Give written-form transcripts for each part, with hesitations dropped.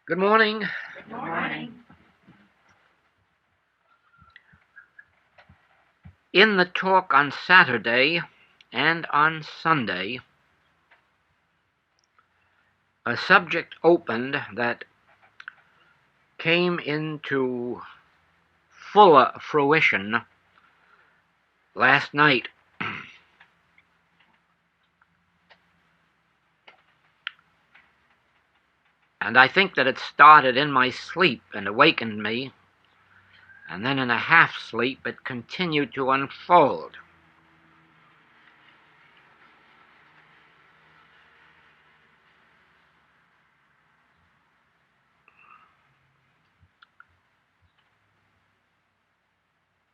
Good morning. Good morning. In the talk on Saturday and on Sunday, a subject opened that came into fuller fruition last night. And I think that it started in my sleep and awakened me, and then in a half sleep it continued to unfold.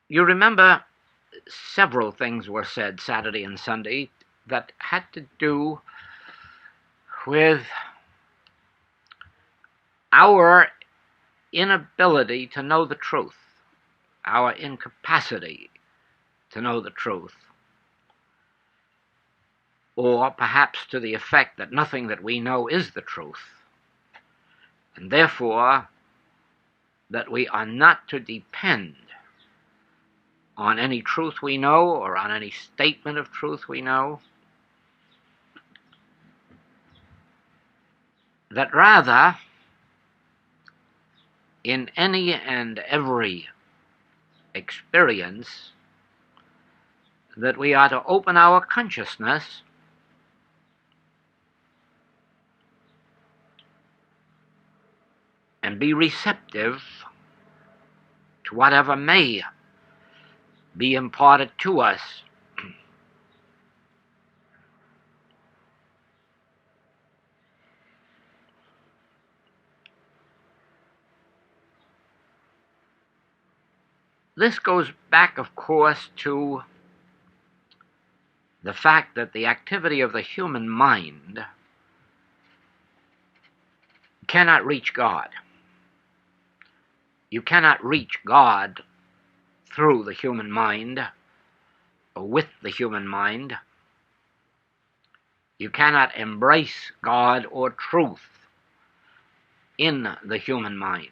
You remember several things were said Saturday and Sunday that had to do with our inability to know the truth, our incapacity to know the truth, or perhaps to the effect that nothing that we know is the truth, and therefore that we are not to depend on any truth we know or on any statement of truth we know, that rather in any and every experience that we are to open our consciousness and be receptive to whatever may be imparted to us. This goes back, of course, to the fact that the activity of the human mind cannot reach God. You cannot reach God through the human mind or with the human mind. You cannot embrace God or truth in the human mind.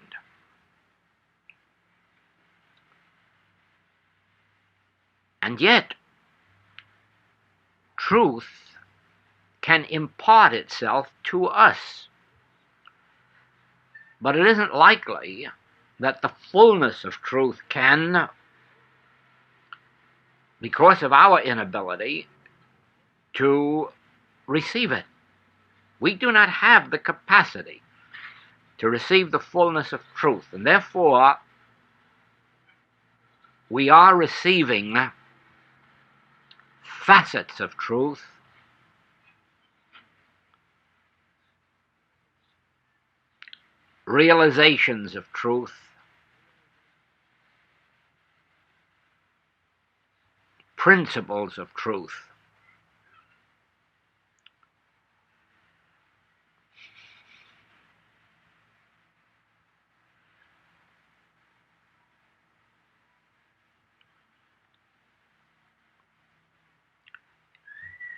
And yet, truth can impart itself to us. But it isn't likely that the fullness of truth can, because of our inability to receive it. We do not have the capacity to receive the fullness of truth, and therefore we are receiving facets of truth, realizations of truth, principles of truth.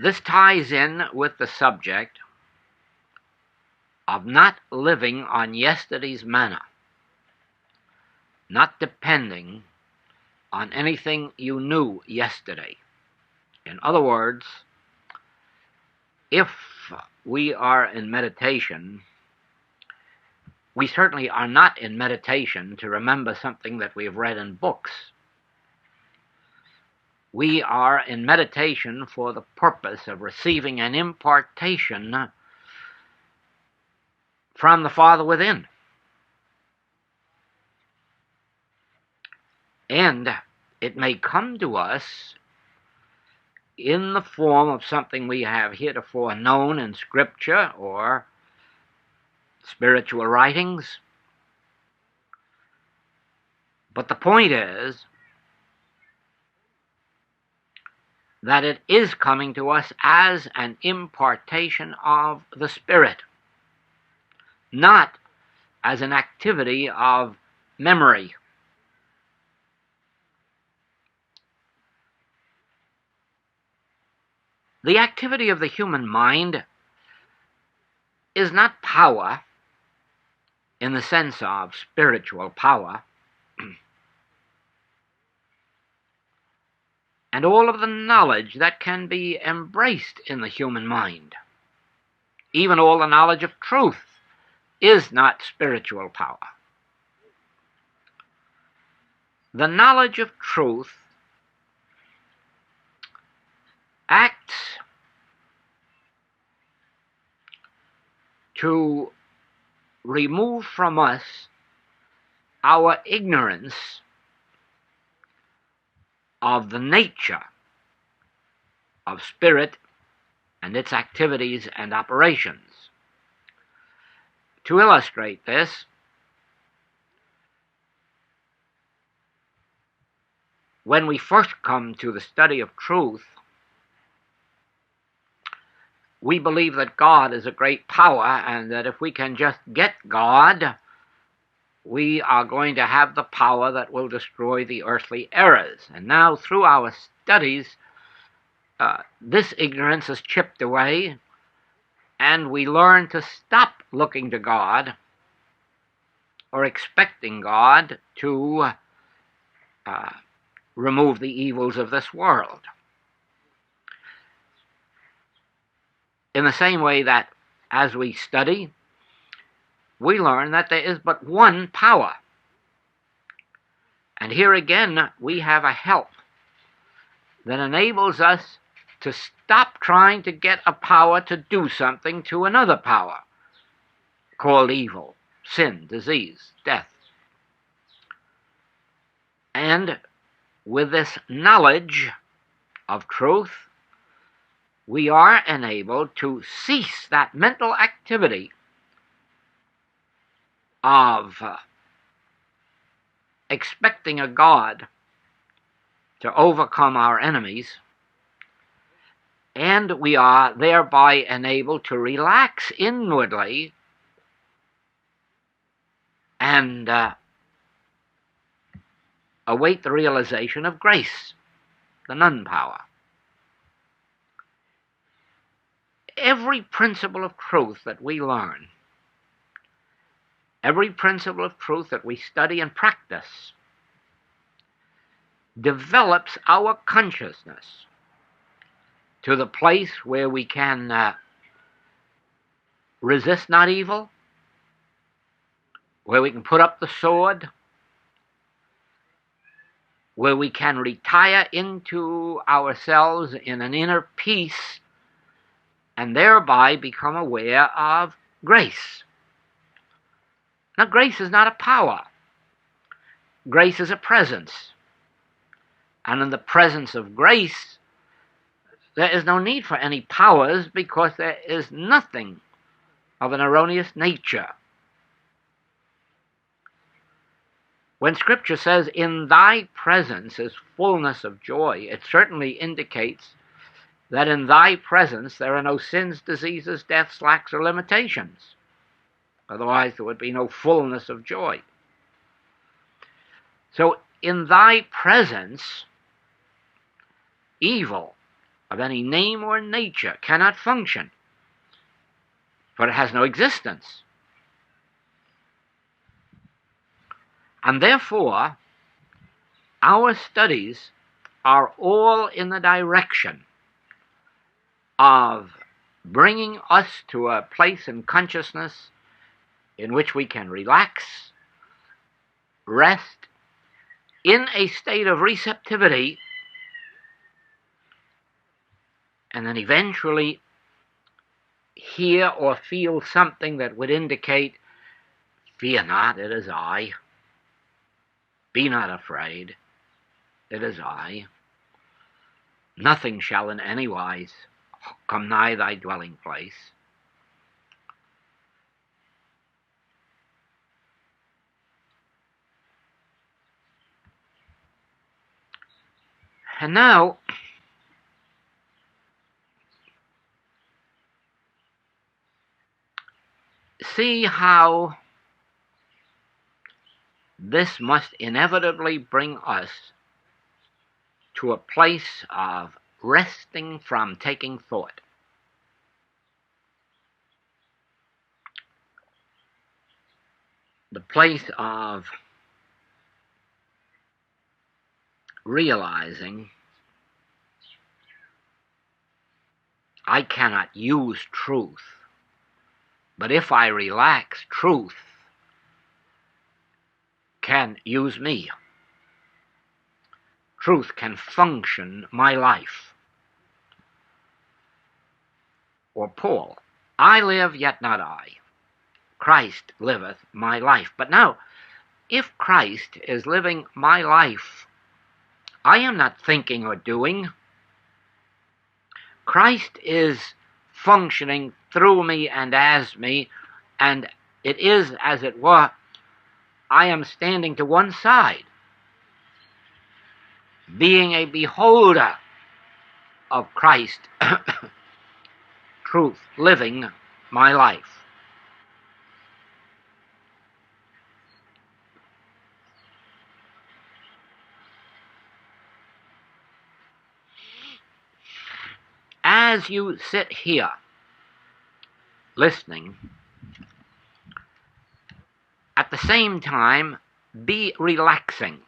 This ties in with the subject of not living on yesterday's manna, not depending on anything you knew yesterday. In other words, if we are in meditation, we certainly are not in meditation to remember something that we've read in books. We are in meditation for the purpose of receiving an impartation from the Father within. And it may come to us in the form of something we have heretofore known in Scripture or spiritual writings. But the point is that it is coming to us as an impartation of the Spirit, not as an activity of memory. The activity of the human mind is not power, in the sense of spiritual power, and all of the knowledge that can be embraced in the human mind. Even all the knowledge of truth is not spiritual power. The knowledge of truth acts to remove from us our ignorance of the nature of spirit and its activities and operations. To illustrate this, when we first come to the study of truth, we believe that God is a great power, and that if we can just get God, we are going to have the power that will destroy the earthly errors. And now, through our studies, this ignorance is chipped away, and we learn to stop looking to God or expecting God to remove the evils of this world. In the same way that as we study, we learn that there is but one power. And here again, we have a help that enables us to stop trying to get a power to do something to another power, called evil, sin, disease, death. And with this knowledge of truth, we are enabled to cease that mental activity of expecting a God to overcome our enemies, and we are thereby enabled to relax inwardly and await the realization of grace, the none power. Every principle of truth that we learn, every principle of truth that we study and practice, develops our consciousness to the place where we can resist not evil, where we can put up the sword, where we can retire into ourselves in an inner peace and thereby become aware of grace. Now, grace is not a power. Grace is a presence. And in the presence of grace, there is no need for any powers, because there is nothing of an erroneous nature. When Scripture says, "In thy presence is fullness of joy," it certainly indicates that in thy presence there are no sins, diseases, deaths, lacks, or limitations. Otherwise there would be no fullness of joy. So in thy presence, evil of any name or nature cannot function, for it has no existence. And therefore, our studies are all in the direction of bringing us to a place in consciousness in which we can relax, rest, in a state of receptivity, and then eventually hear or feel something that would indicate, "Fear not, it is I. Be not afraid, it is I. Nothing shall in any wise come nigh thy dwelling place." And now, see how this must inevitably bring us to a place of resting from taking thought. the place of realizing I cannot use truth, but if I relax, truth can use me. Truth can function my life. Or Paul, I live, yet not I. Christ liveth my life. But now, if Christ is living my life, I am not thinking or doing. Christ is functioning through me and as me, and it is, as it were, I am standing to one side, being a beholder of Christ, truth, living my life. As you sit here listening, at the same time, be relaxing.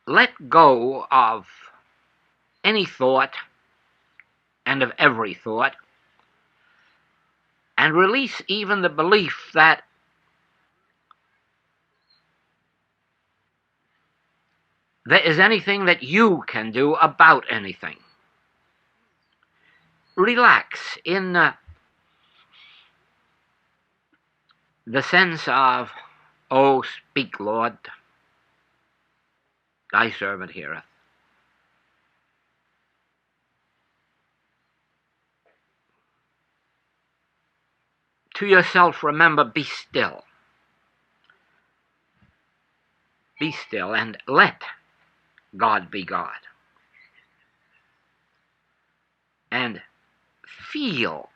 Let go of any thought and of every thought, and release even the belief that there is anything that you can do about anything. Relax in the sense of, oh, speak, Lord, thy servant heareth. To yourself, remember, be still. Be still and let God be God. And feel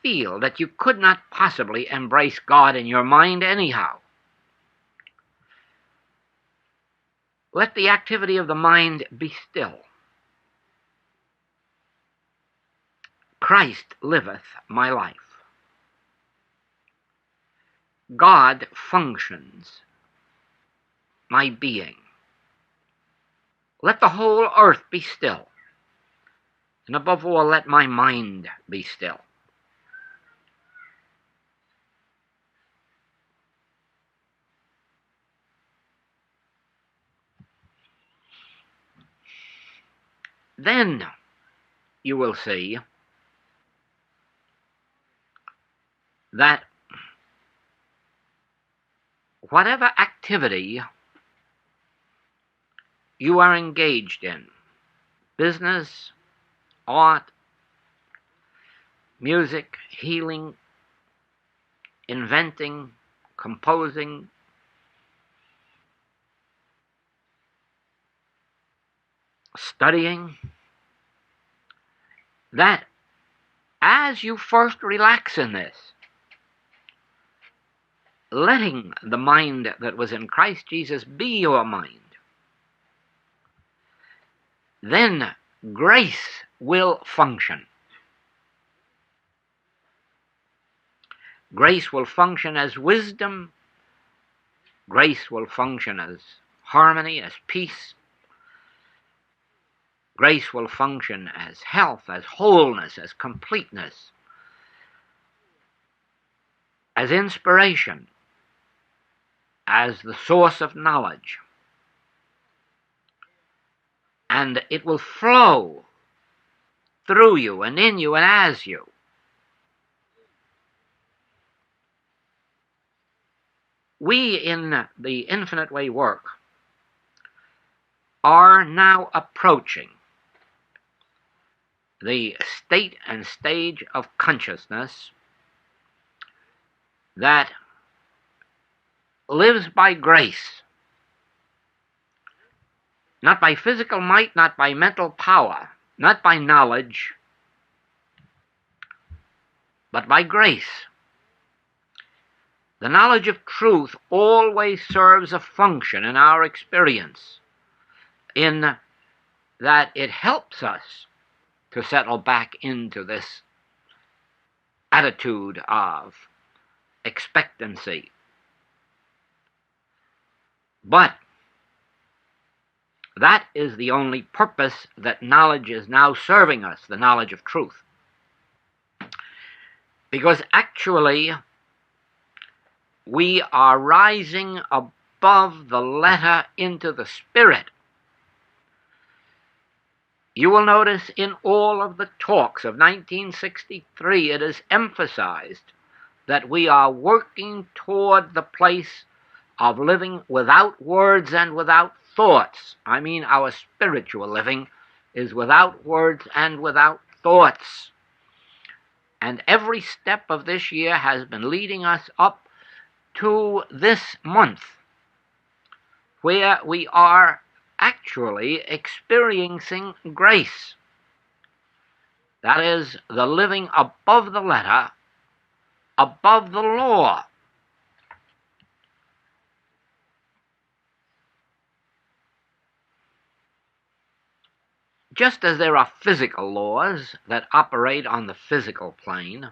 that you could not possibly embrace God in your mind anyhow. Let the activity of the mind be still. Christ liveth my life. God functions my being. Let the whole earth be still. And above all, let my mind be still. Then you will see that whatever activity you are engaged in, business, art, music, healing, inventing, composing, studying, that as you first relax in this, letting the mind that was in Christ Jesus be your mind, then grace will function. Grace will function as wisdom. Grace will function as harmony, as peace. Grace will function as health, as wholeness, as completeness, as inspiration, as the source of knowledge. And it will flow through you and in you and as you. We in the Infinite Way work are now approaching the state and stage of consciousness that lives by grace, not by physical might, not by mental power, not by knowledge, but by grace. The knowledge of truth always serves a function in our experience, in that it helps us to settle back into this attitude of expectancy. But that is the only purpose that knowledge is now serving us, the knowledge of truth. Because actually, we are rising above the letter into the spirit. You will notice in all of the talks of 1963, it is emphasized that we are working toward the place of living without words and without thoughts. I mean, our spiritual living is without words and without thoughts. And every step of this year has been leading us up to this month, where we are actually experiencing grace. That is, the living above the letter, above the law. Just as there are physical laws that operate on the physical plane,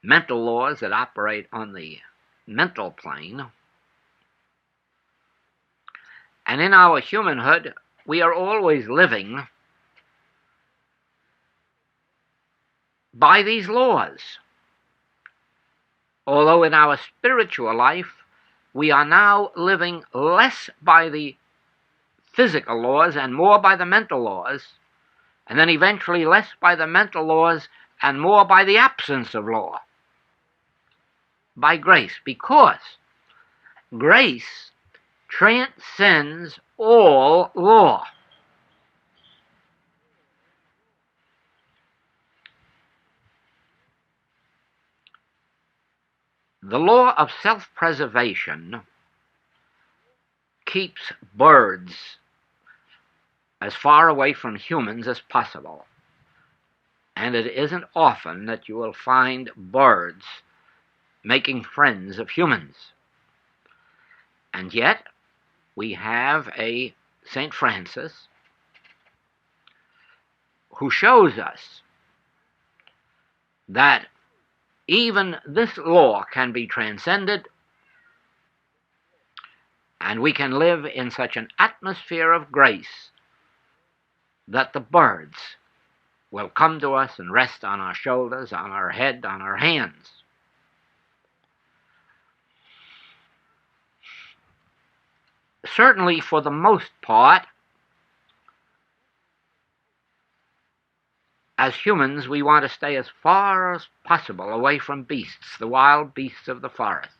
mental laws that operate on the mental plane, and in our humanhood, we are always living by these laws. Although in our spiritual life, we are now living less by the physical laws and more by the mental laws, and then eventually less by the mental laws and more by the absence of law, by grace, because grace transcends all law. The law of self-preservation keeps birds as far away from humans as possible. And it isn't often that you will find birds making friends of humans. And yet, we have a St. Francis who shows us that even this law can be transcended, and we can live in such an atmosphere of grace that the birds will come to us and rest on our shoulders, on our head, on our hands. Certainly, for the most part, as humans, we want to stay as far as possible away from beasts, the wild beasts of the forests.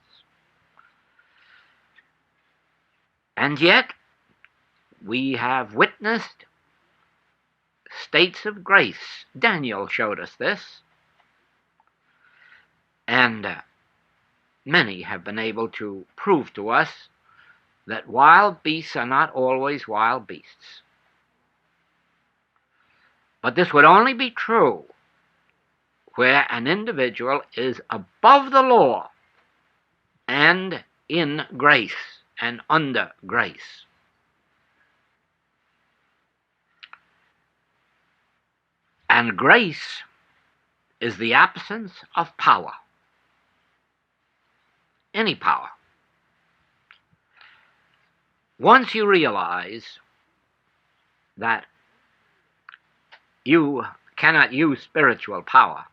And yet, we have witnessed states of grace. Daniel showed us this. And many have been able to prove to us that wild beasts are not always wild beasts. But this would only be true where an individual is above the law and in grace and under grace. And grace is the absence of power. Any power. Once you realize that you cannot use spiritual power,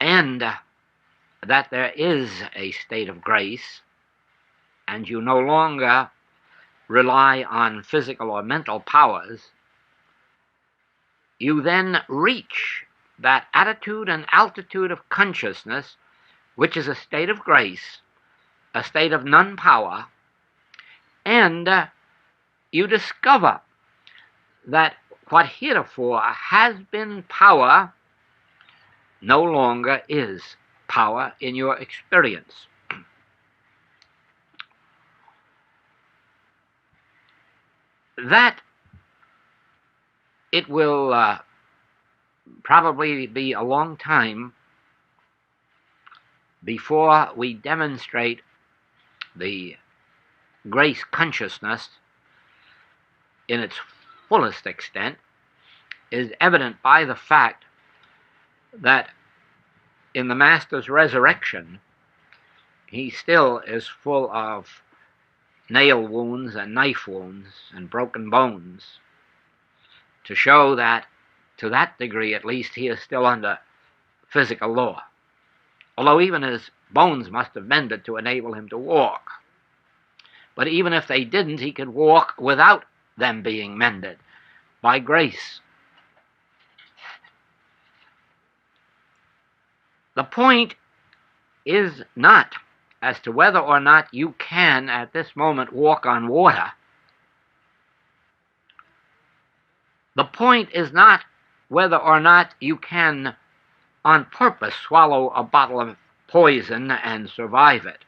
and that there is a state of grace, and you no longer rely on physical or mental powers, you then reach that attitude and altitude of consciousness, which is a state of grace, a state of non-power, and you discover that what heretofore has been power no longer is power in your experience. That it will probably be a long time before we demonstrate the grace consciousness in its fullest extent is evident by the fact that in the Master's resurrection, he still is full of nail wounds and knife wounds and broken bones, to show that, to that degree at least, he is still under physical law. Although even his bones must have mended to enable him to walk. But even if they didn't, he could walk without them being mended by grace. The point is not as to whether or not you can at this moment walk on water. The point is not whether or not you can on purpose swallow a bottle of poison and survive it.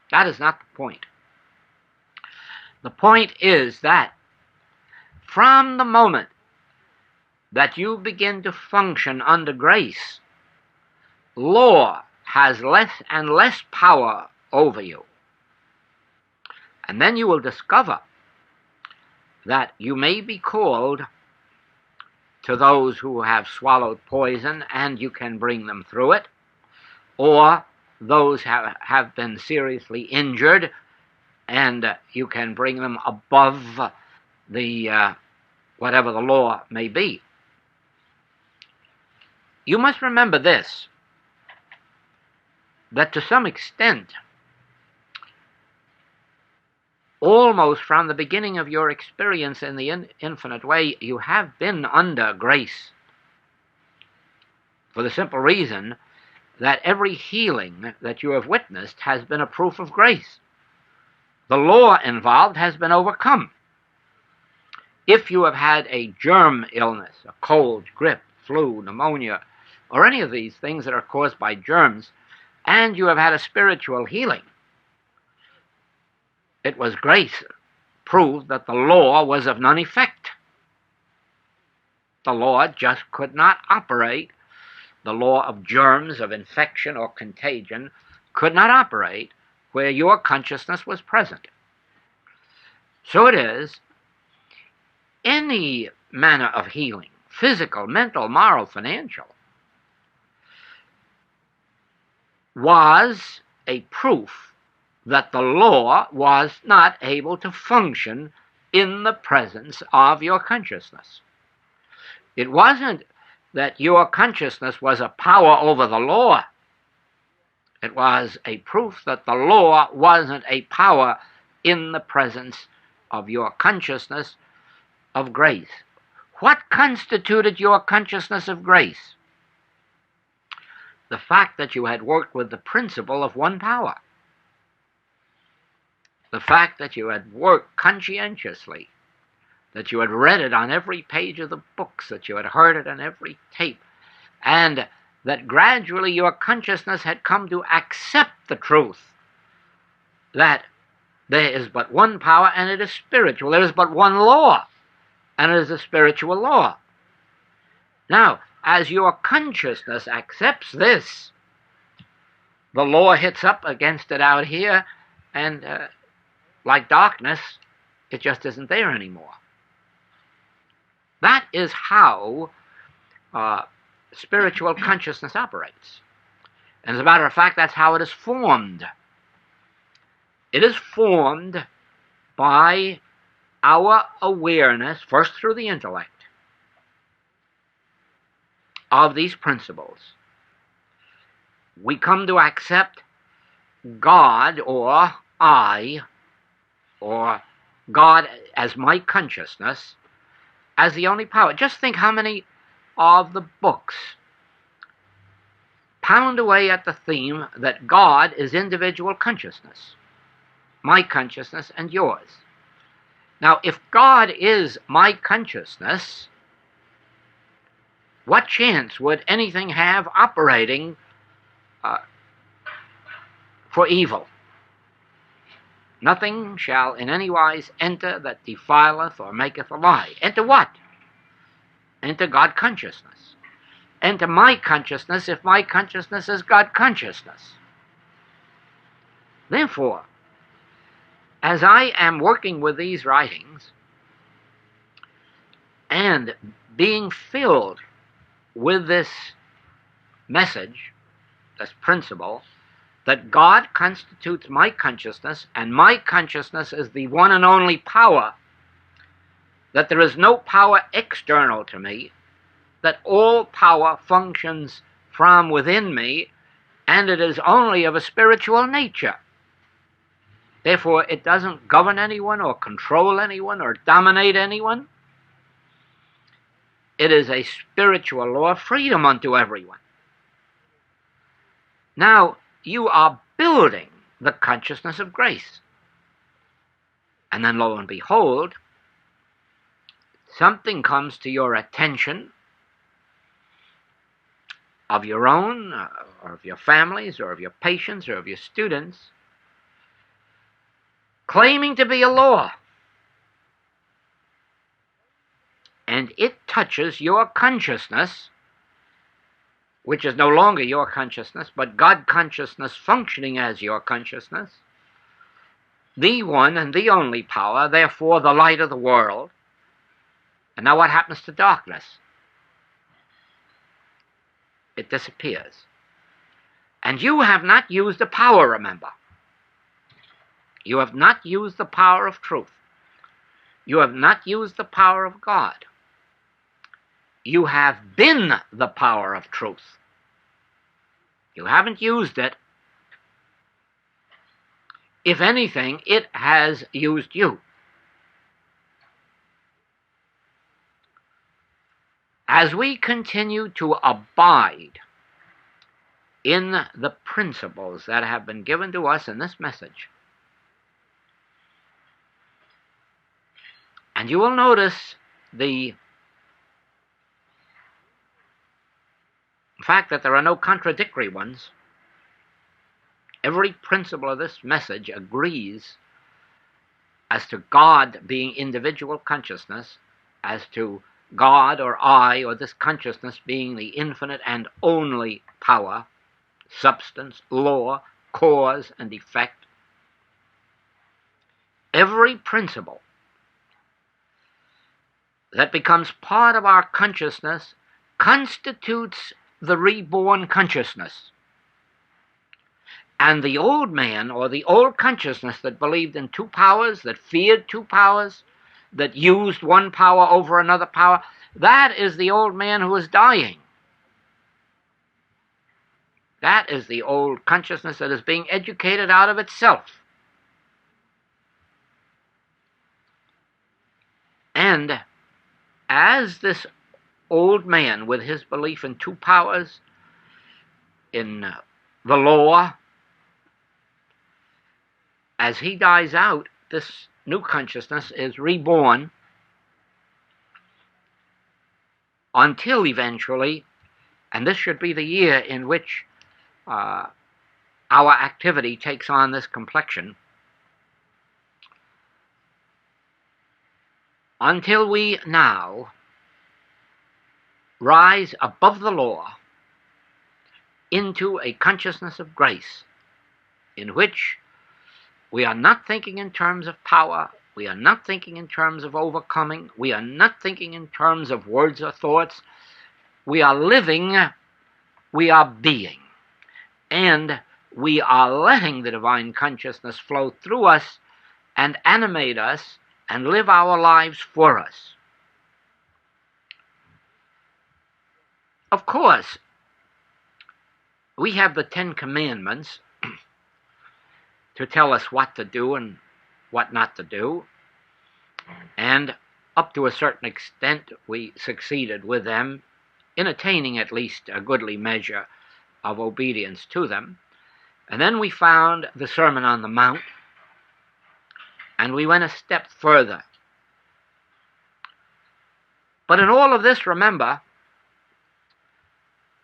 That is not the point. The point is that from the moment that you begin to function under grace, law has less and less power over you. And then you will discover that you may be called to those who have swallowed poison and you can bring them through it, or those have been seriously injured and you can bring them above the whatever the law may be. You must remember this, that to some extent, almost from the beginning of your experience in the infinite way, you have been under grace, for the simple reason that every healing that you have witnessed has been a proof of grace. The law involved has been overcome. If you have had a germ illness, a cold, grip, flu, pneumonia, or any of these things that are caused by germs, and you have had a spiritual healing, it was grace proved that the law was of none effect. The law just could not operate. The law of germs, of infection or contagion, could not operate where your consciousness was present. So it is, any manner of healing, physical, mental, moral, financial, was a proof that the law was not able to function in the presence of your consciousness. It wasn't that your consciousness was a power over the law. It was a proof that the law wasn't a power in the presence of your consciousness of grace. What constituted your consciousness of grace? The fact that you had worked with the principle of one power. The fact that you had worked conscientiously, that you had read it on every page of the books, that you had heard it on every tape, and that gradually your consciousness had come to accept the truth that there is but one power and it is spiritual. There is but one law and it is a spiritual law. Now, as your consciousness accepts this, the law hits up against it out here, and like darkness, it just isn't there anymore. That is how spiritual consciousness operates. And as a matter of fact, that's how it is formed. It is formed by our awareness, first through the intellect, of these principles. We come to accept God, or I, or God as my consciousness, as the only power. Just think how many of the books pound away at the theme that God is individual consciousness, my consciousness and yours. Now, if God is my consciousness, what chance would anything have operating for evil? Nothing shall in any wise enter that defileth or maketh a lie. Enter what? Enter God consciousness. Enter my consciousness if my consciousness is God consciousness. Therefore, as I am working with these writings and being filled with this message, this principle, that God constitutes my consciousness, and my consciousness is the one and only power, that there is no power external to me, that all power functions from within me, and it is only of a spiritual nature. Therefore, it doesn't govern anyone or control anyone or dominate anyone. It is a spiritual law of freedom unto everyone. Now, you are building the consciousness of grace. And then, lo and behold, something comes to your attention of your own, or of your families, or of your patients, or of your students, claiming to be a law. And it touches your consciousness, which is no longer your consciousness, but God consciousness functioning as your consciousness, the one and the only power, therefore the light of the world. And now what happens to darkness? It disappears. And you have not used the power, remember. You have not used the power of truth. You have not used the power of God. You have been the power of truth. You haven't used it. If anything, it has used you. As we continue to abide in the principles that have been given to us in this message, and you will notice the fact that there are no contradictory ones. Every principle of this message agrees as to God being individual consciousness, as to God or I or this consciousness being the infinite and only power, substance, law, cause, and effect. Every principle that becomes part of our consciousness constitutes the reborn consciousness. And the old man, or the old consciousness that believed in two powers, that feared two powers, that used one power over another power, that is the old man who is dying. That is the old consciousness that is being educated out of itself. And as this old man, with his belief in two powers, in the law, as he dies out, this new consciousness is reborn until eventually, and this should be the year in which our activity takes on this complexion, until we now rise above the law into a consciousness of grace, in which we are not thinking in terms of power, we are not thinking in terms of overcoming, we are not thinking in terms of words or thoughts. We are living, we are being, and we are letting the divine consciousness flow through us and animate us and live our lives for us. Of course, we have the Ten Commandments to tell us what to do and what not to do, and up to a certain extent we succeeded with them in attaining at least a goodly measure of obedience to them. And then we found the Sermon on the Mount, and we went a step further. But in all of this, remember,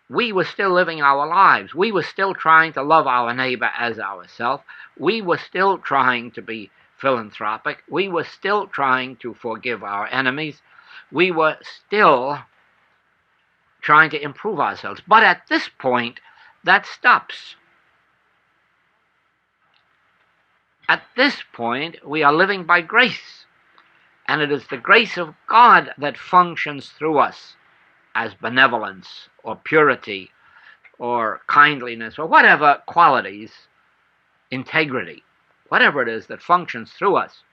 we were still living our lives. We were still trying to love our neighbor as ourselves. We were still trying to be philanthropic. We were still trying to forgive our enemies. We were still trying to improve ourselves. But at this point, that stops. At this point, we are living by grace. And it is the grace of God that functions through us as benevolence or purity or kindliness, or whatever qualities, integrity, whatever it is that functions through us,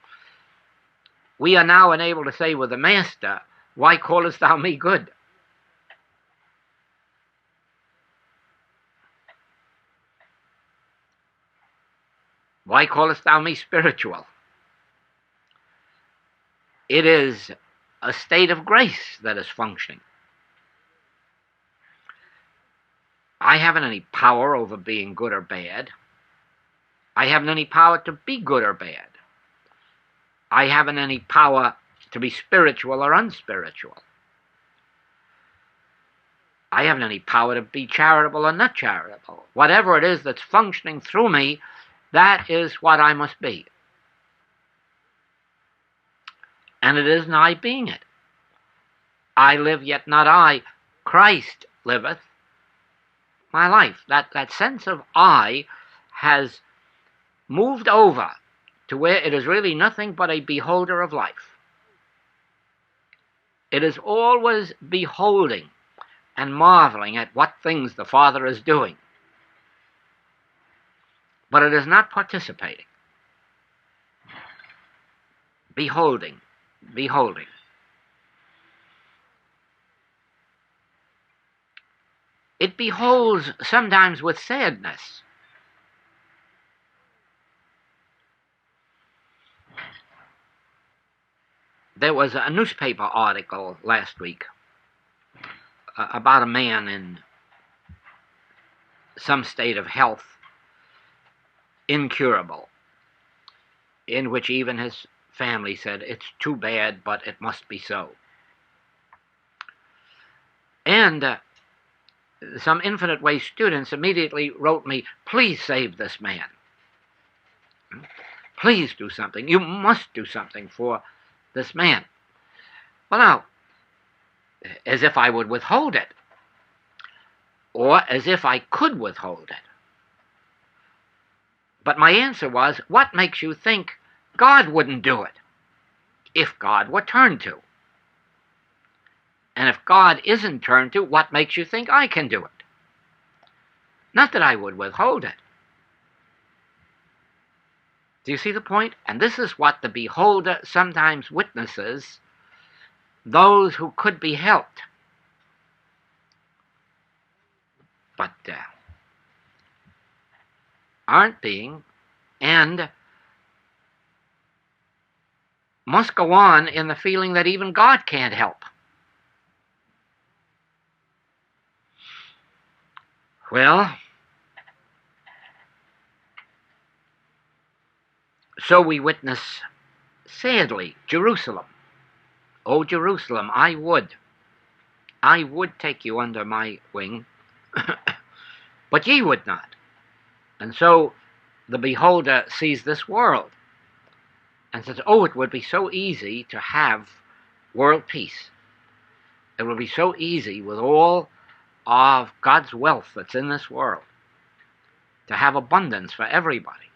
we are now enabled to say with the Master, "Why callest thou me good?" Why callest thou me spiritual? It is a state of grace that is functioning. I haven't any power over being good or bad. I haven't any power to be good or bad. I haven't any power to be spiritual or unspiritual. I haven't any power to be charitable or not charitable. Whatever it is that's functioning through me, that is what I must be. And it isn't I being it. I live, yet not I. Christ liveth my life. That sense of I has moved over to where it is really nothing but a beholder of life. It is always beholding and marveling at what things the Father is doing. But it is not participating. Beholding. It beholds sometimes with sadness. There was a newspaper article last week about a man in some state of health, incurable, in which even his family said, "It's too bad, but it must be so." And some Infinite Way students immediately wrote me, "Please save this man. Please do something. You must do something for this man." Well, now, as if I would withhold it, or as if I could withhold it. But my answer was, what makes you think God wouldn't do it if God were turned to? And if God isn't turned to, what makes you think I can do it? Not that I would withhold it. Do you see the point? And this is what the beholder sometimes witnesses, those who could be helped, but aren't being, and must go on in the feeling that even God can't help. Well, so we witness, sadly, Jerusalem. Oh, Jerusalem, I would take you under my wing, but ye would not. And so the beholder sees this world and says, "Oh, it would be so easy to have world peace. It would be so easy with all of God's wealth that's in this world to have abundance for everybody.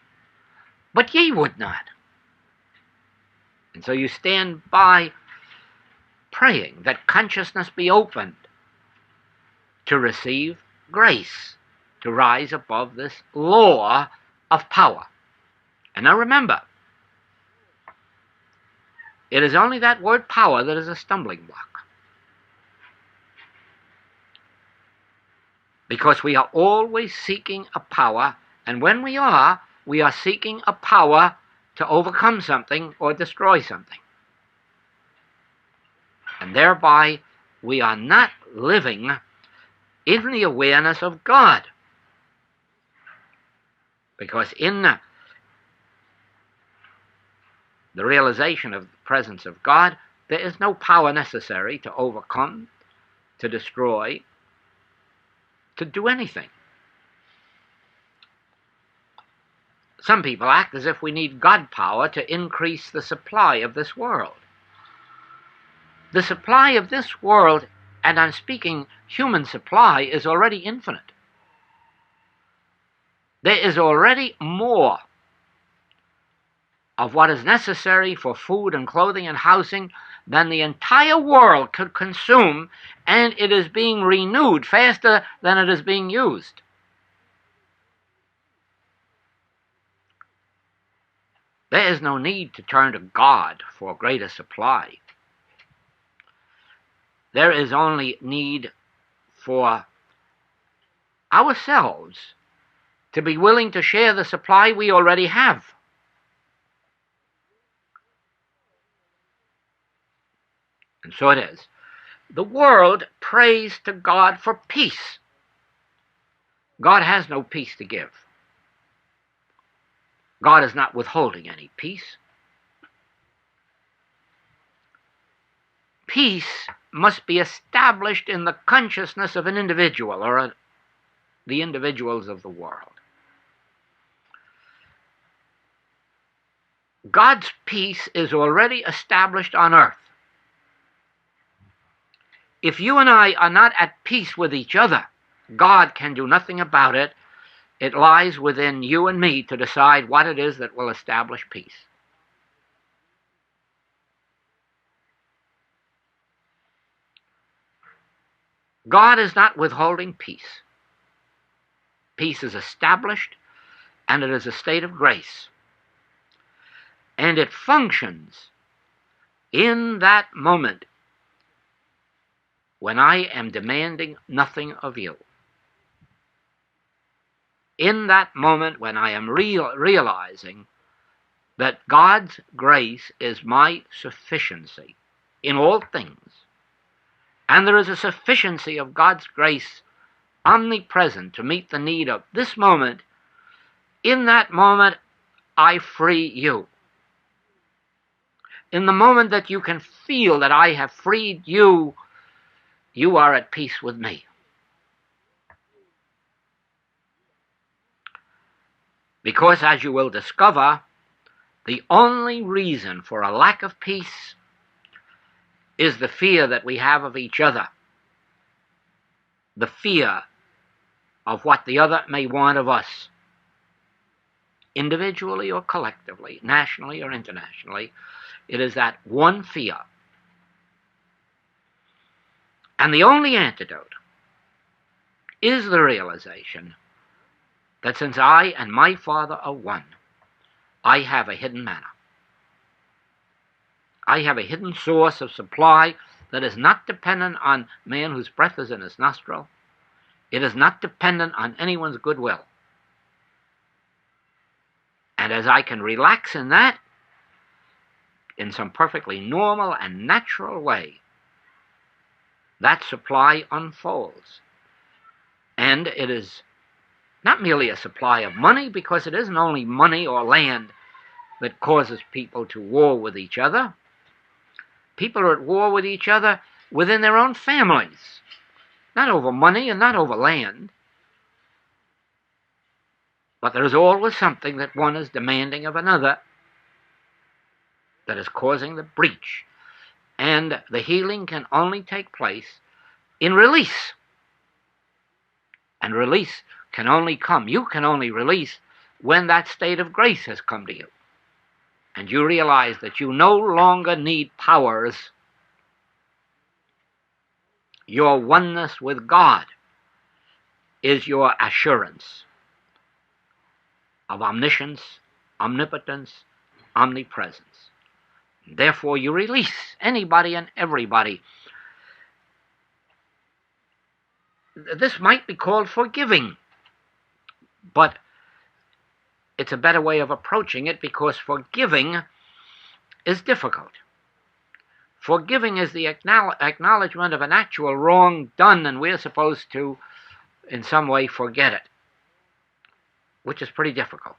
But ye would not." And so you stand by praying that consciousness be opened to receive grace, to rise above this law of power. And now remember, it is only that word power that is a stumbling block. Because we are always seeking a power, and when we are seeking a power to overcome something or destroy something. And thereby, we are not living in the awareness of God. Because in the realization of the presence of God, there is no power necessary to overcome, to destroy, to do anything. Some people act as if we need God power to increase the supply of this world. The supply of this world, and I'm speaking human supply, is already infinite. There is already more of what is necessary for food and clothing and housing than the entire world could consume, and it is being renewed faster than it is being used. There is no need to turn to God for greater supply. There is only need for ourselves to be willing to share the supply we already have. And so it is. The world prays to God for peace. God has no peace to give. God is not withholding any peace. Peace must be established in the consciousness of an individual or the individuals of the world. God's peace is already established on earth. If you and I are not at peace with each other, God can do nothing about it. It lies within you and me to decide what it is that will establish peace. God is not withholding peace. Peace is established, and it is a state of grace. And it functions in that moment when I am demanding nothing of you. In that moment when I am realizing that God's grace is my sufficiency in all things, and there is a sufficiency of God's grace omnipresent to meet the need of this moment, in that moment I free you. In the moment that you can feel that I have freed you, you are at peace with me. Because, as you will discover, the only reason for a lack of peace is the fear that we have of each other. The fear of what the other may want of us, individually or collectively, nationally or internationally. It is that one fear. And the only antidote is the realization that since I and my Father are one, I have a hidden manna. I have a hidden source of supply that is not dependent on man whose breath is in his nostril. It is not dependent on anyone's goodwill. And as I can relax in that, in some perfectly normal and natural way, that supply unfolds. And it is not merely a supply of money, because it isn't only money or land that causes people to war with each other. People are at war with each other within their own families, not over money and not over land. But there is always something that one is demanding of another that is causing the breach. And the healing can only take place in release. And release can only come. You can only release when that state of grace has come to you. And you realize that you no longer need powers. Your oneness with God is your assurance of omniscience, omnipotence, omnipresence. Therefore, you release anybody and everybody. This might be called forgiving, but it's a better way of approaching it, because forgiving is difficult. Forgiving is the acknowledgement of an actual wrong done, and we're supposed to, in some way, forget it, which is pretty difficult.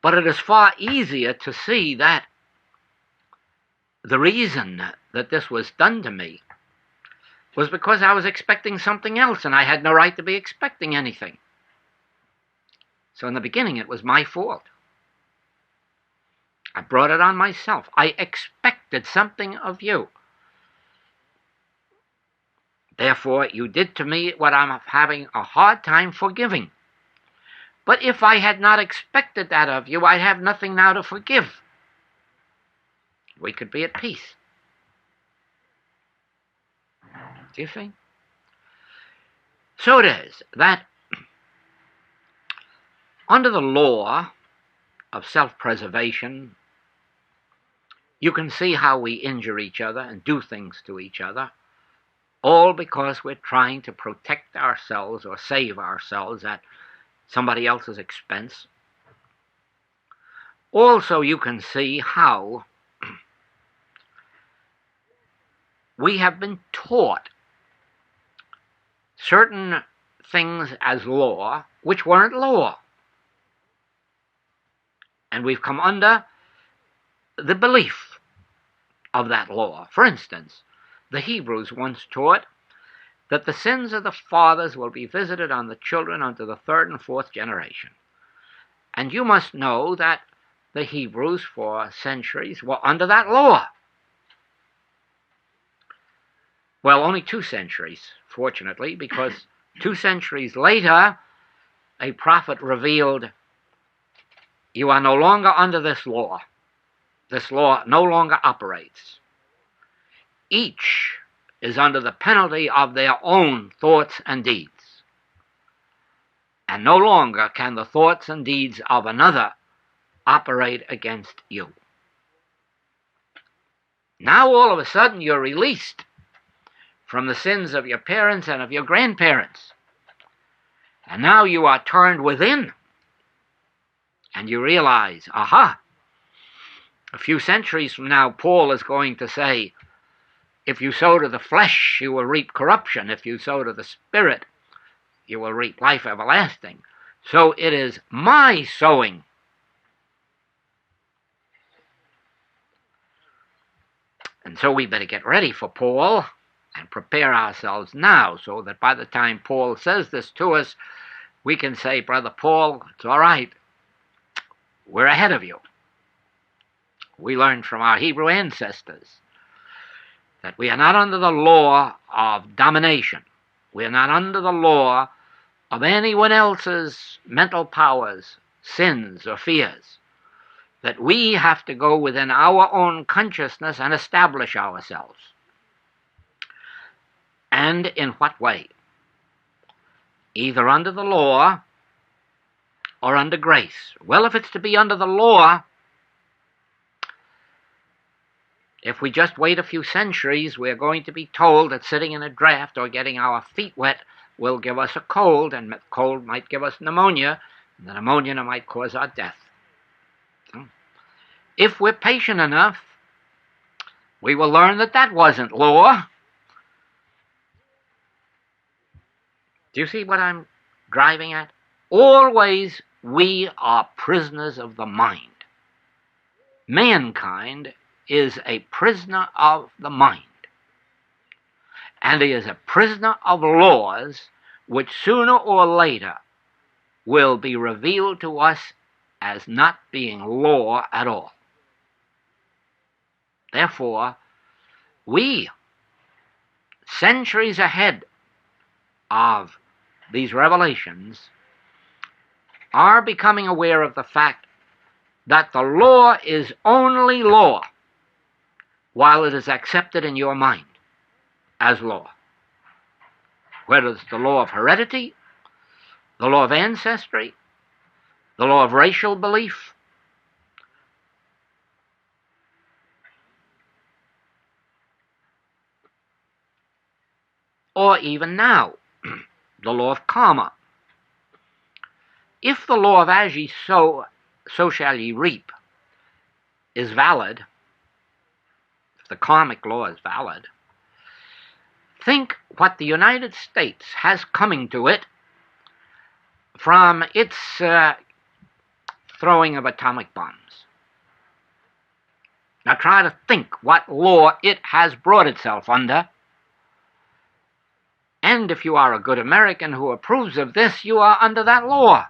But it is far easier to see that the reason that this was done to me was because I was expecting something else, and I had no right to be expecting anything. So in the beginning, it was my fault. I brought it on myself. I expected something of you. Therefore, you did to me what I'm having a hard time forgiving. But if I had not expected that of you, I'd have nothing now to forgive. We could be at peace. Do you see? So it is that under the law of self-preservation, you can see how we injure each other and do things to each other, all because we're trying to protect ourselves or save ourselves at somebody else's expense. Also, you can see how we have been taught certain things as law which weren't law. And we've come under the belief of that law. For instance, the Hebrews once taught that the sins of the fathers will be visited on the children unto the third and fourth generation. And you must know that the Hebrews for centuries were under that law. Well, only 2 centuries, fortunately, because 2 centuries later, a prophet revealed, you are no longer under this law. This law no longer operates. Each is under the penalty of their own thoughts and deeds. And no longer can the thoughts and deeds of another operate against you. Now all of a sudden you're released from the sins of your parents and of your grandparents. And now you are turned within. And you realize, aha, a few centuries from now, Paul is going to say, if you sow to the flesh, you will reap corruption. If you sow to the Spirit, you will reap life everlasting. So it is my sowing. And so we better get ready for Paul and prepare ourselves now so that by the time Paul says this to us, we can say, Brother Paul, it's all right. We're ahead of you. We learned from our Hebrew ancestors that we are not under the law of domination. We are not under the law of anyone else's mental powers, sins, or fears. That we have to go within our own consciousness and establish ourselves. And in what way? Either under the law or under grace. Well, if it's to be under the law, if we just wait a few centuries, we're going to be told that sitting in a draft or getting our feet wet will give us a cold, and cold might give us pneumonia, and the pneumonia might cause our death. If we're patient enough, we will learn that that wasn't law. Do you see what I'm driving at? Always we are prisoners of the mind. Mankind is a prisoner of the mind. And he is a prisoner of laws which sooner or later will be revealed to us as not being law at all. Therefore, we, centuries ahead of these revelations, are becoming aware of the fact that the law is only law while it is accepted in your mind as law. Whether it's the law of heredity, the law of ancestry, the law of racial belief, or even now, the law of karma. If the law of as ye sow, so shall ye reap is valid, if the karmic law is valid, think what the United States has coming to it from its throwing of atomic bombs. Now try to think what law it has brought itself under. And if you are a good American who approves of this, you are under that law.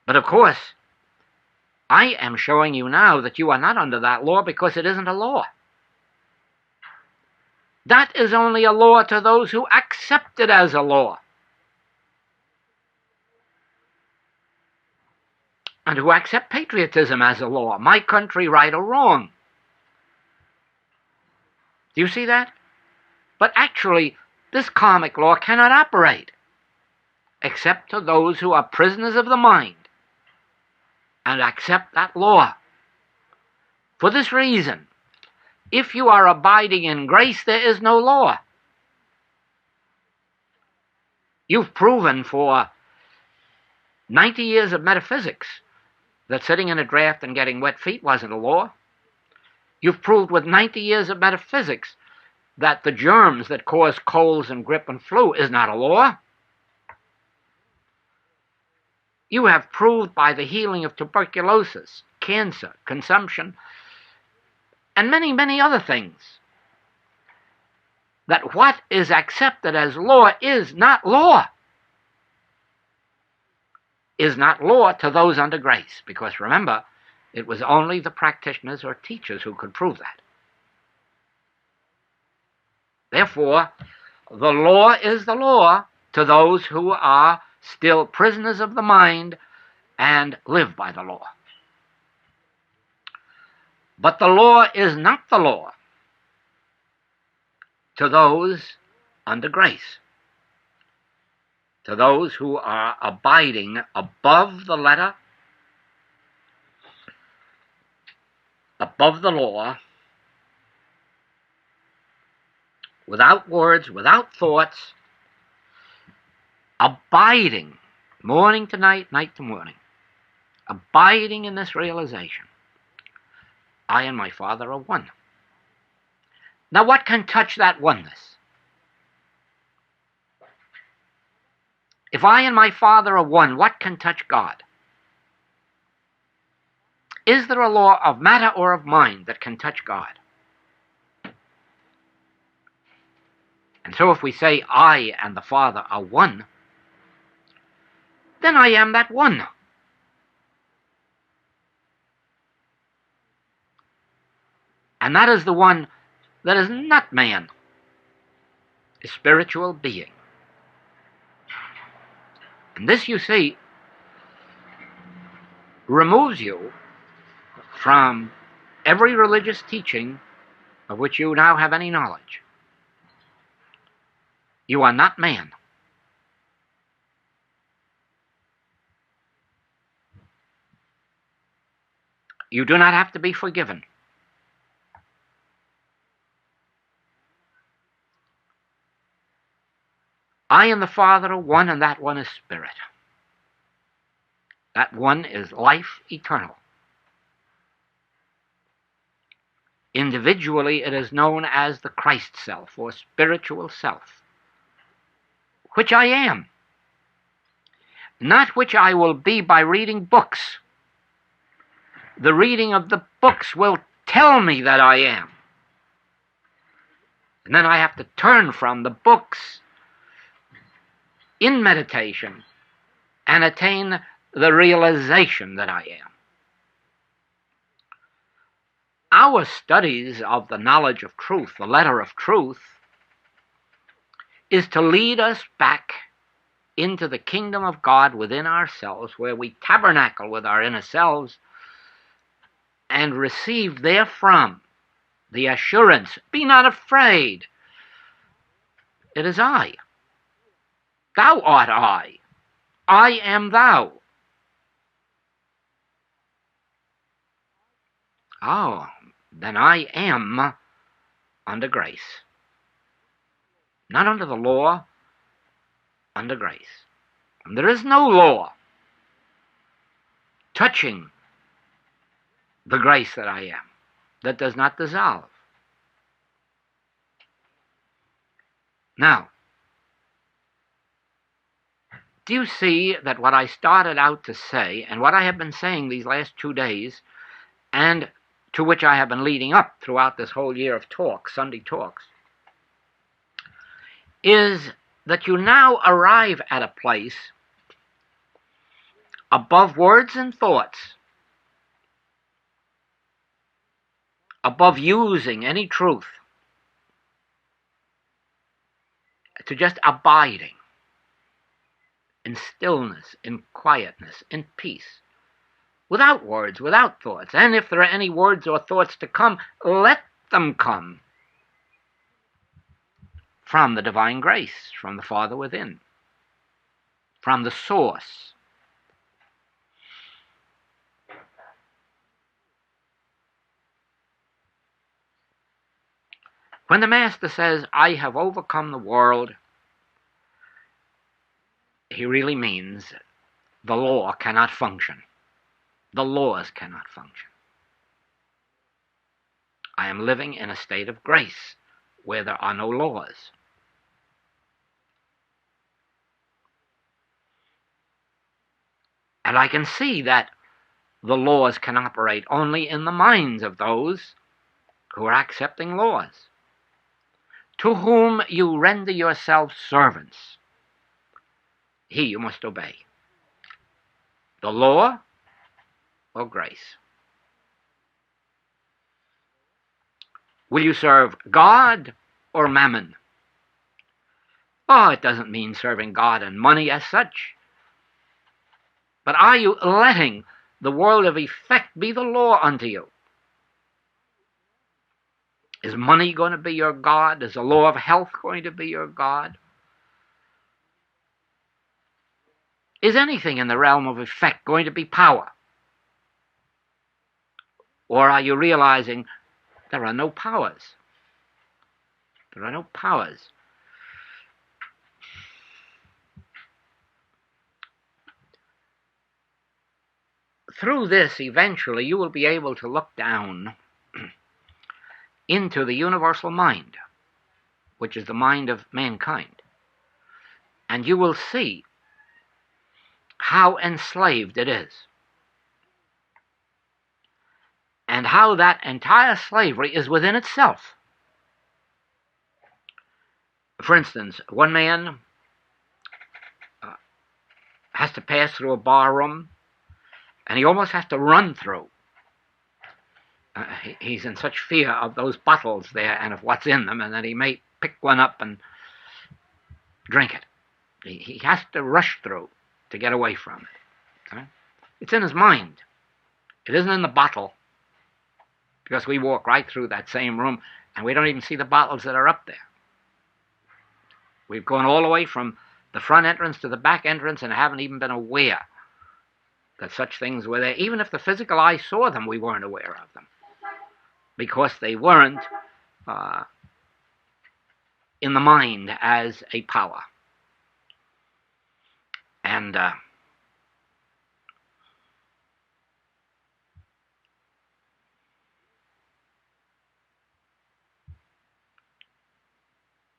But of course, I am showing you now that you are not under that law because it isn't a law. That is only a law to those who accept it as a law. and who accept patriotism as a law, my country right or wrong. Do you see that? But actually, this karmic law cannot operate except to those who are prisoners of the mind and accept that law. For this reason, if you are abiding in grace, there is no law. You've proven for 90 years of metaphysics that sitting in a draft and getting wet feet wasn't a law. You've proved with 90 years of metaphysics that the germs that cause colds and grippe and flu is not a law. You have proved by the healing of tuberculosis, cancer, consumption, and many, many other things that what is accepted as law is not law. Is not law to those under grace. Because remember, it was only the practitioners or teachers who could prove that. Therefore, the law is the law to those who are still prisoners of the mind and live by the law. But the law is not the law to those under grace, to those who are abiding above the letter, above the law, without words, without thoughts, abiding morning to night, night to morning, abiding in this realization. I and my Father are one. Now what can touch that oneness? If I and my Father are one, what can touch God? Is there a law of matter or of mind that can touch God? And so if we say I and the Father are one, then I am that one. And that is the one that is not man, a spiritual being. And this, you see, removes you from every religious teaching of which you now have any knowledge. You are not man. You do not have to be forgiven. I and the Father are one, and that one is spirit. That one is life eternal. Individually, it is known as the Christ self, or spiritual self, which I am, not which I will be by reading books. The reading of the books will tell me that I am. And then I have to turn from the books in meditation and attain the realization that I am. Our studies of the knowledge of truth, the letter of truth, is to lead us back into the kingdom of God within ourselves, where we tabernacle with our inner selves and receive therefrom the assurance, be not afraid. It is I. Thou art I. I am thou. Oh, then I am under grace. Not under the law, under grace. And there is no law touching the grace that I am, that does not dissolve. Now, do you see that what I started out to say, and what I have been saying these last 2 days, and to which I have been leading up throughout this whole year of talks, Sunday talks, is that you now arrive at a place above words and thoughts, above using any truth, to just abiding in stillness, in quietness, in peace, without words, without thoughts. And if there are any words or thoughts to come, let them come from the divine grace, from the Father within, from the source. When the Master says, I have overcome the world, he really means the law cannot function. The laws cannot function. I am living in a state of grace where there are no laws. And I can see that the laws can operate only in the minds of those who are accepting laws, to whom you render yourselves servants. He you must obey. The law or grace. Will you serve God or mammon? Oh, it doesn't mean serving God and money as such. But are you letting the world of effect be the law unto you? Is money going to be your God? Is the law of health going to be your God? Is anything in the realm of effect going to be power? Or are you realizing there are no powers? There are no powers. Through this, eventually, you will be able to look down into the universal mind, which is the mind of mankind. And you will see how enslaved it is. And how that entire slavery is within itself. For instance, one man has to pass through a bar room, and he almost has to run through. He's in such fear of those bottles there and of what's in them, and that he may pick one up and drink it. He has to rush through to get away from it. Okay? It's in his mind. It isn't in the bottle, because we walk right through that same room, and we don't even see the bottles that are up there. We've gone all the way from the front entrance to the back entrance and haven't even been aware that such things were there. Even if the physical eye saw them, we weren't aware of them, because they weren't in the mind as a power. And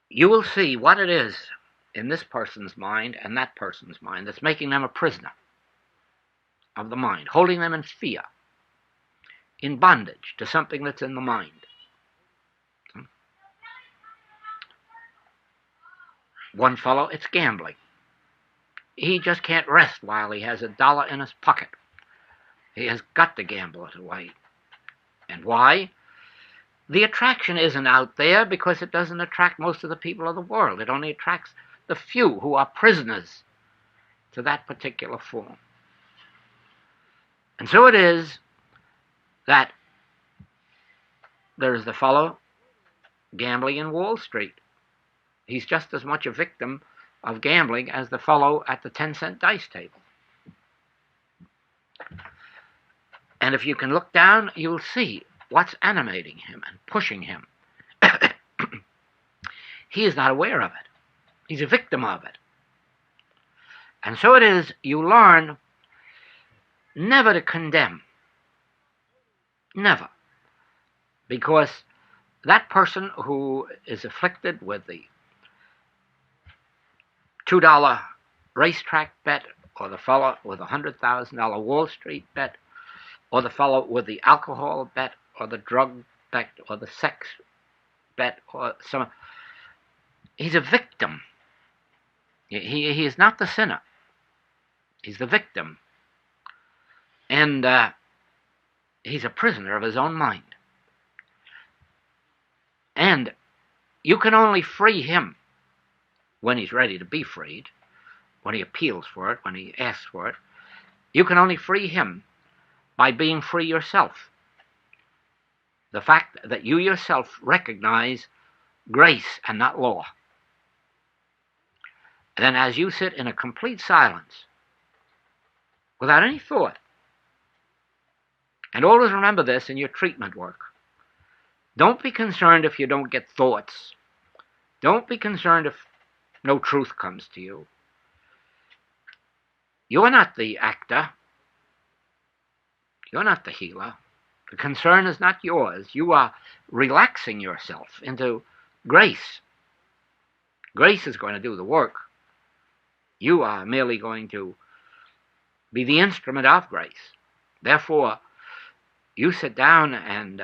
you will see what it is in this person's mind and that person's mind that's making them a prisoner of the mind, holding them in fear, in bondage to something that's in the mind. One fellow, it's gambling. He just can't rest while he has $1 in his pocket. He has got to gamble it away. And why? The attraction isn't out there because it doesn't attract most of the people of the world. It only attracts the few who are prisoners to that particular form. And so it is that there's the fellow gambling in Wall Street. He's just as much a victim of gambling as the fellow at the 10-cent dice table. And if you can look down, you'll see what's animating him and pushing him. He is not aware of it. He's a victim of it. And so it is, you learn never to condemn. Never. Because that person who is afflicted with the $2 racetrack bet, or the fellow with a $100,000 Wall Street bet, or the fellow with the alcohol bet, or the drug bet, or the sex bet, or some... He's a victim. He is not the sinner. He's the victim. And he's a prisoner of his own mind. And you can only free him when he's ready to be freed, when he appeals for it, when he asks for it. You can only free him by being free yourself. The fact that you yourself recognize grace and not law. And then as you sit in a complete silence, without any thought, and always remember this in your treatment work, don't be concerned if you don't get thoughts. Don't be concerned if no truth comes to you. You're not the actor. You're not the healer. The concern is not yours. You are relaxing yourself into grace. Grace is going to do the work. You are merely going to be the instrument of grace. Therefore, you sit down and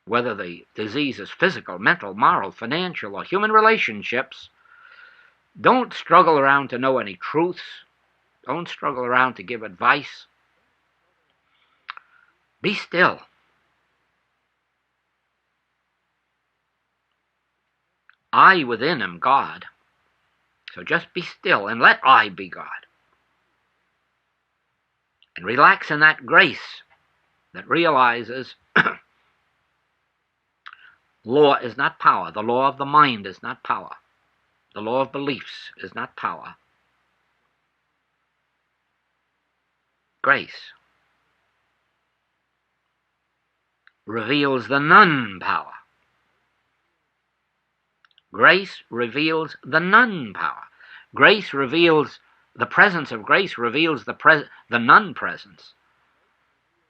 whether the disease is physical, mental, moral, financial, or human relationships, don't struggle around to know any truths. Don't struggle around to give advice. Be still. I within am God. So just be still and let I be God. And relax in that grace that realizes law is not power. The law of the mind is not power. The law of beliefs is not power. Grace reveals the non-power. Grace reveals the non-power. Grace reveals the presence of grace reveals the non-presence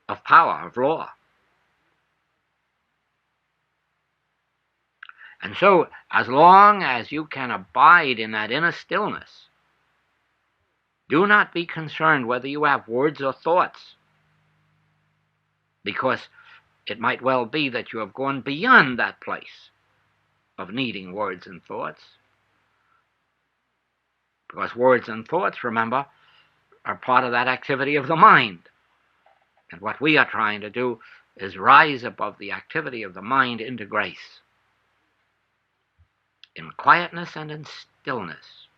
of power, of law. And so, as long as you can abide in that inner stillness, do not be concerned whether you have words or thoughts, because it might well be that you have gone beyond that place of needing words and thoughts. Because words and thoughts, remember, are part of that activity of the mind. And what we are trying to do is rise above the activity of the mind into grace. In quietness and in stillness.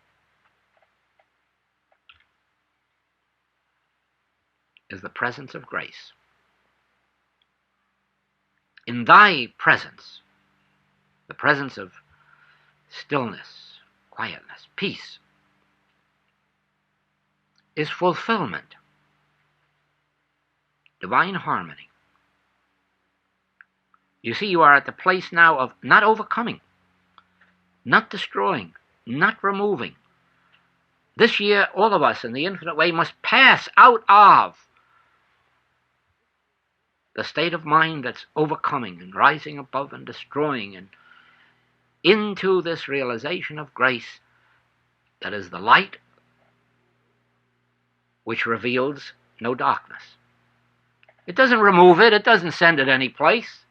Is the presence of grace. In thy presence, the presence of stillness, quietness, peace, is fulfillment, divine harmony. You see, you are at the place now of not overcoming, not destroying, not removing. This year, all of us in the infinite way must pass out of the state of mind that's overcoming and rising above and destroying and into this realization of grace that is the light which reveals no darkness. It doesn't remove it. It doesn't send it any place.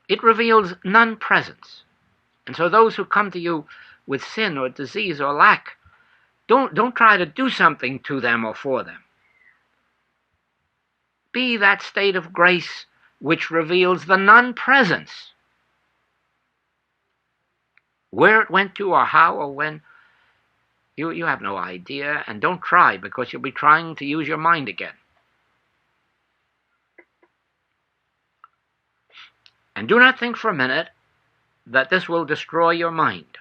It reveals non-presence. And so those who come to you with sin or disease or lack, don't try to do something to them or for them. Be that state of grace which reveals the non-presence. Where it went to or how or when, you have no idea, and don't try, because you'll be trying to use your mind again. And do not think for a minute that this will destroy your mind,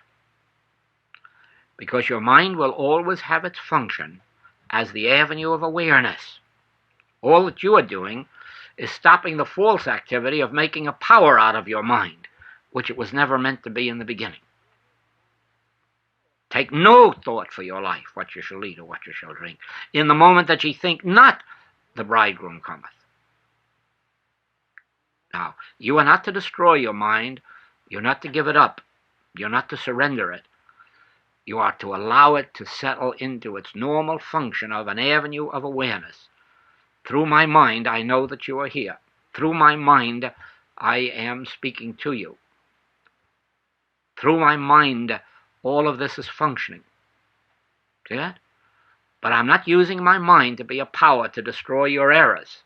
because your mind will always have its function as the avenue of awareness. All that you are doing is stopping the false activity of making a power out of your mind, which it was never meant to be in the beginning. Take no thought for your life, what you shall eat or what you shall drink, in the moment that ye think not, the bridegroom cometh. Now, you are not to destroy your mind. You're not to give it up. You're not to surrender it. You are to allow it to settle into its normal function of an avenue of awareness. Through my mind, I know that you are here. Through my mind, I am speaking to you. Through my mind, all of this is functioning. See that? But I'm not using my mind to be a power to destroy your errors.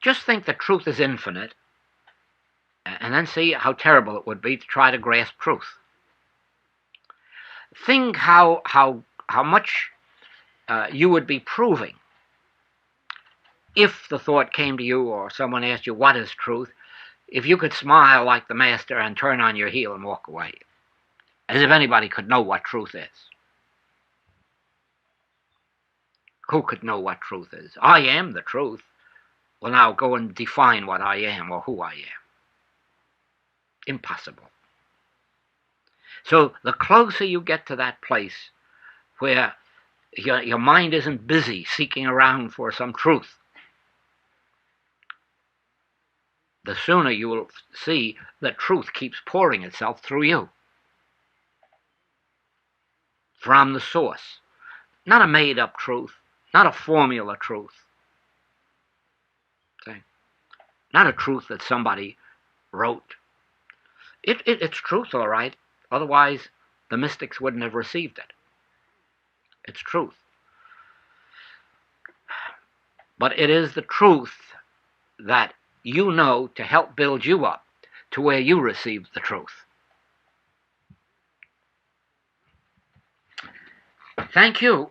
Just think that truth is infinite, and then see how terrible it would be to try to grasp truth. Think how much you would be proving if the thought came to you or someone asked you, what is truth, if you could smile like the master and turn on your heel and walk away, as if anybody could know what truth is. Who could know what truth is? I am the truth. Well, now go and define what I am or who I am. Impossible. So the closer you get to that place where your mind isn't busy seeking around for some truth, the sooner you will see that truth keeps pouring itself through you. From the source. Not a made-up truth, not a formula truth. Okay? Not a truth that somebody wrote. It's truth, all right. Otherwise, the mystics wouldn't have received it. It's truth. But it is the truth that you know to help build you up to where you receive the truth. Thank you.